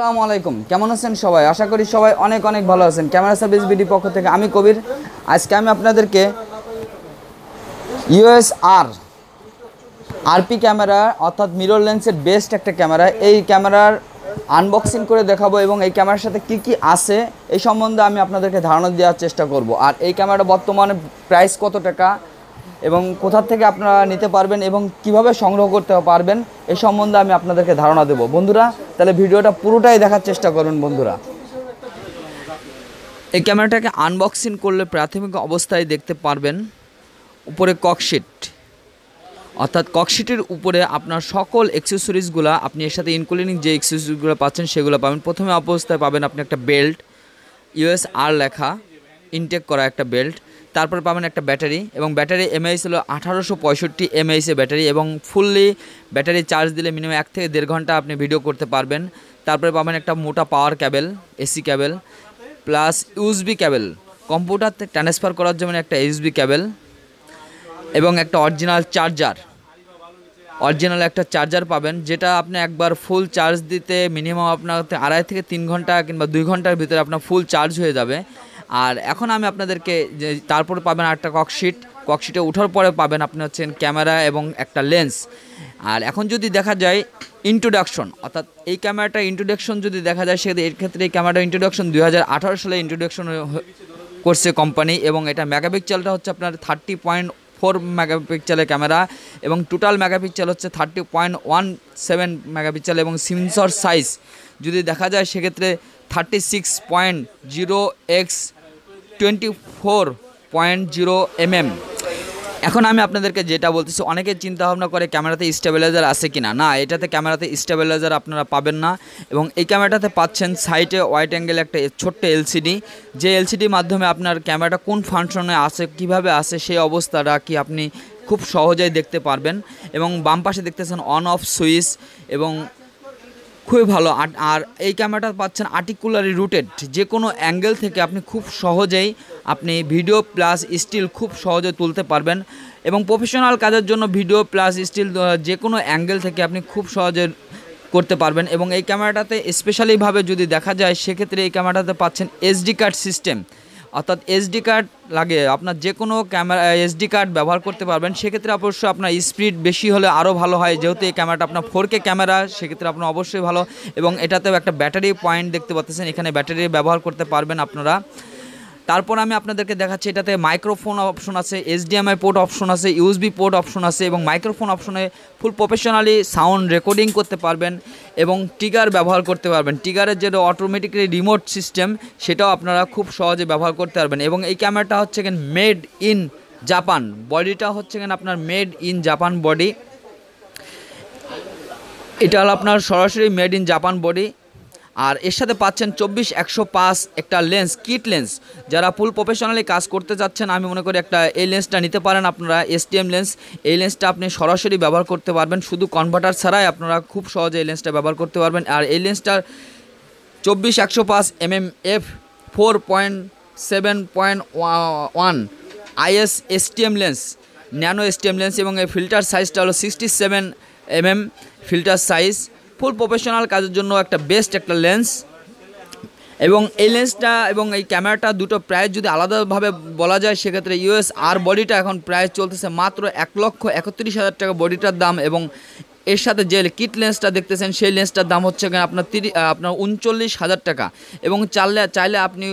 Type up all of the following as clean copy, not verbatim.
আসসালামু আলাইকুম, কেমন আছেন সবাই? আশা করি সবাই অনেক অনেক ভালো আছেন। ক্যামেরা সার্ভিস বিডি পক্ষ থেকে আমি কবির। আজকে আমি আপনাদেরকে ইউএসআর আরপি ক্যামেরা অর্থাৎ মিরর লেন্সের বেস্ট একটা ক্যামেরা, এই ক্যামেরার আনবক্সিং করে দেখাবো এবং এই ক্যামেরার সাথে কি কি আছে এই সম্বন্ধে আমি আপনাদেরকে ধারণা দেওয়ার চেষ্টা করব। আর এই ক্যামেরাটা বর্তমানে প্রাইস কত টাকা এবং কোথা থেকে আপনারা নিতে পারবেন এবং কিভাবে সংগ্রহ করতে পারবেন এই সম্বন্ধে আমি আপনাদেরকে ধারণা দেব। বন্ধুরা, তাহলে ভিডিওটা পুরোটাই দেখার চেষ্টা করুন। বন্ধুরা, এই ক্যামেরাটাকে আনবক্সিং করলে প্রাথমিক অবস্থায় দেখতে পারবেন উপরে ককশিট, অর্থাৎ ককশিটের উপরে আপনার সকল অ্যাক্সেসরিজগুলো আপনি এর সাথে ইনক্লুডিং যে অ্যাক্সেসরিজগুলো পাচ্ছেন সেগুলো পাবেন। প্রথমে অবস্থায় পাবেন আপনি একটা বেল্ট, ইউএসআর লেখা ইনটেক করা একটা বেল্ট। তারপর পাবেন একটা ব্যাটারি, এবং ব্যাটারি এমএইচ হলো 1865 এমএইচে ব্যাটারি, এবং ফুললি ব্যাটারি চার্জ দিলে মিনিমাম 1 থেকে 1.5 ঘন্টা আপনি ভিডিও করতে পারবেন। তারপরে পাবেন একটা মোটা power cable, AC cable, plus USB cable, কম্পিউটারতে ট্রান্সফার করার জন্য একটা ইউএসবি ক্যাবেল, এবং একটা অরিজিনাল একটা চার্জার পাবেন, যেটা আপনি একবার ফুল চার্জ দিতে মিনিমাম আপনার 2.5 থেকে 3 ঘন্টা কিংবা 2 ঘন্টার ভিতরে আপনার ফুল চার্জ হয়ে যাবে। আর এখন আমি আপনাদেরকে যে তারপরে পাবেন একটা ককশিটে ওঠার পরে পাবেন আপনি হচ্ছেন ক্যামেরা এবং একটা লেন্স। আর এখন যদি দেখা যায় ইন্ট্রোডাকশন, অর্থাৎ এই ক্যামেরাটা ইন্ট্রোডাকশন যদি দেখা যায় সেক্ষেত্রে এর ক্ষেত্রে এই ক্যামেরাটা ইন্ট্রোডাকশন 2018 সালে ইন্ট্রোডাকশন করছে কোম্পানি, এবং এটা মেগাপিক্সেলটা হচ্ছে আপনার 30.4 মেগাপিক্সেলের ক্যামেরা, এবং টোটাল মেগাপিক্সেল হচ্ছে 30.17 মেগাপিক্সেল, এবং সেন্সর সাইজ যদি দেখা যায় সেক্ষেত্রে 36.0x24.0 এখন আমি আপনাদেরকে যেটা বলতেছি, অনেকে চিন্তা ভাবনা করে ক্যামেরাতে স্টেবিলাইজার আছে কিনা। না, এটাতে ক্যামেরাতে স্টেবিলাইজার আপনারা পাবেন না, এবং এই ক্যামেরাটাতে পাচ্ছেন সাইডে ওয়াইড অ্যাঙ্গেল একটা ছোট্ট এলসিডি, যে এলসিডির মাধ্যমে আপনার ক্যামেরাটা কোন ফাংশনে আছে, কিভাবে আছে সেই অবস্থাটা কি আপনি খুব সহজেই দেখতে পারবেন। এবং বাম পাশে দেখতেছেন অন অফ সুইচ, এবং খুবই ভালো। আর এই ক্যামেরাটা পাচ্ছেন আর্টিকুলারি রুটেড, যে কোনো অ্যাঙ্গেল থেকে আপনি খুব সহজেই আপনি ভিডিও প্লাস স্টিল খুব সহজে তুলতে পারবেন, এবং প্রফেশনাল কাজের জন্য ভিডিও প্লাস স্টিল যে কোনো অ্যাঙ্গেল থেকে আপনি খুব সহজে করতে পারবেন। এবং এই ক্যামেরাটাতে স্পেশালিভাবে যদি দেখা যায় সেক্ষেত্রে এই ক্যামেরাটাতে পাচ্ছেন এসডি কার্ড সিস্টেম, অর্থাৎ এসডি কার্ড লাগে আপনার যে কোনো ক্যামেরা এসডি কার্ড ব্যবহার করতে পারবেন। সেক্ষেত্রে অবশ্যই আপনার স্পিড বেশি হলে আরও ভালো হয়, যেহেতু এই ক্যামেরাটা আপনার 4K ক্যামেরা, সেক্ষেত্রে আপনার অবশ্যই ভালো। এবং এটাতেও একটা ব্যাটারি পয়েন্ট দেখতে পাচ্ছেন, এখানে ব্যাটারি ব্যবহার করতে পারবেন আপনারা। তারপর আমি আপনাদেরকে দেখাচ্ছি, এটাতে মাইক্রোফোন অপশন আছে, এইচডিএমআই পোর্ট অপশন আছে, ইউএসবি পোর্ট অপশন আছে, এবং মাইক্রোফোন অপশনে ফুল প্রফেশনালি সাউন্ড রেকর্ডিং করতে পারবেন, এবং ট্রিগার ব্যবহার করতে পারবেন। ট্রিগারের যেটা অটোমেটিক্যালি রিমোট সিস্টেম, সেটাও আপনারা খুব সহজে ব্যবহার করতে পারবেন। এবং এই ক্যামেরাটা হচ্ছে মেড ইন জাপান, বডিটা হচ্ছে আপনার মেড ইন জাপান বডি, এটা হলো আপনার সরাসরি মেড ইন জাপান বডি। আর এর সাথে পাচ্ছেন 24-105 একটা লেন্স, কিট লেন্স। যারা ফুল প্রফেশনালি কাজ করতে যাচ্ছেন, আমি মনে করি একটা এই লেন্সটা নিতে পারেন আপনারা, এসটিএম লেন্স। এই লেন্সটা আপনি সরাসরি ব্যবহার করতে পারবেন, শুধু কনভার্টার ছাড়াই আপনারা খুব সহজে এই লেন্সটা ব্যবহার করতে পারবেন। আর এই লেন্সটার 24-105 mm f4.7.1 IS STM lens, nano STM lens, এবং এই ফিল্টার সাইজটা হলো 67 mm ফিল্টার সাইজ। ফুল প্রফেশনাল কাজের জন্য একটা বেস্ট একটা লেন্স। এবং এই লেন্সটা এবং এই ক্যামেরাটা দুটো প্রাইস যদি আলাদাভাবে বলা যায় সেক্ষেত্রে ইউএসআর বডিটা এখন প্রাইস চলতেছে মাত্র 1,31,000 টাকা বডিটার দাম, এবং এর সাথে যে কিট লেন্সটা দেখতেছেন সেই লেন্সটার দাম হচ্ছে আপনার 39,000 টাকা। এবং চাইলে আপনি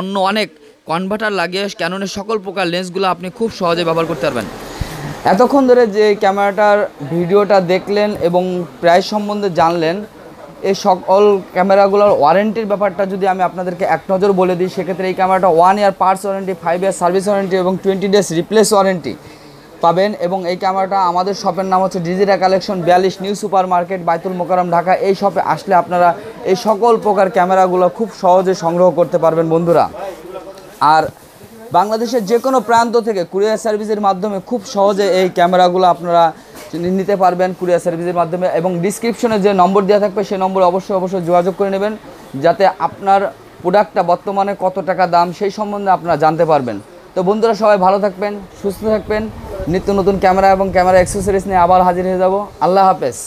অন্য অনেক কনভার্টার লাগিয়ে ক্যাননের সকল প্রকার লেন্সগুলো আপনি খুব সহজে ব্যবহার করতে পারবেন। এতক্ষণ ধরে যে ক্যামেরাটার ভিডিওটা দেখলেন এবং প্রাইস সম্বন্ধে জানলেন, এই সকল ক্যামেরাগুলোর ওয়ারেন্টির ব্যাপারটা যদি আমি আপনাদেরকে এক নজর বলে দিই, সেক্ষেত্রে এই ক্যামেরাটা 1 year parts warranty, 5 year service warranty এবং 20 ডেজ রিপ্লেস ওয়ারেন্টি পাবেন। এবং এই ক্যামেরাটা আমাদের শপের নাম হচ্ছে digital collection 42 new super market, বাইতুল মোকাররম, ঢাকা। এই শপে আসলে আপনারা এই সকল প্রকার ক্যামেরাগুলো খুব সহজে সংগ্রহ করতে পারবেন বন্ধুরা। আর বাংলাদেশের যে কোনো প্রান্ত থেকে কুরিয়ার সার্ভিসের মাধ্যমে খুব সহজে এই ক্যামেরাগুলো আপনারা নিতে পারবেন কুরিয়ার সার্ভিসের মাধ্যমে। এবং ডিসক্রিপশনে যে নম্বর দেওয়া থাকবে সেই নম্বরে অবশ্যই যোগাযোগ করে নেবেন, যাতে আপনার প্রোডাক্টটা বর্তমানে কত টাকা দাম সেই সম্বন্ধে আপনারা জানতে পারবেন। তো বন্ধুরা, সবাই ভালো থাকবেন, সুস্থ থাকবেন। নিত্য নতুন ক্যামেরা এবং ক্যামেরা অ্যাক্সেসরিজ নিয়ে আবার হাজির হয়ে যাব। আল্লাহ হাফেজ।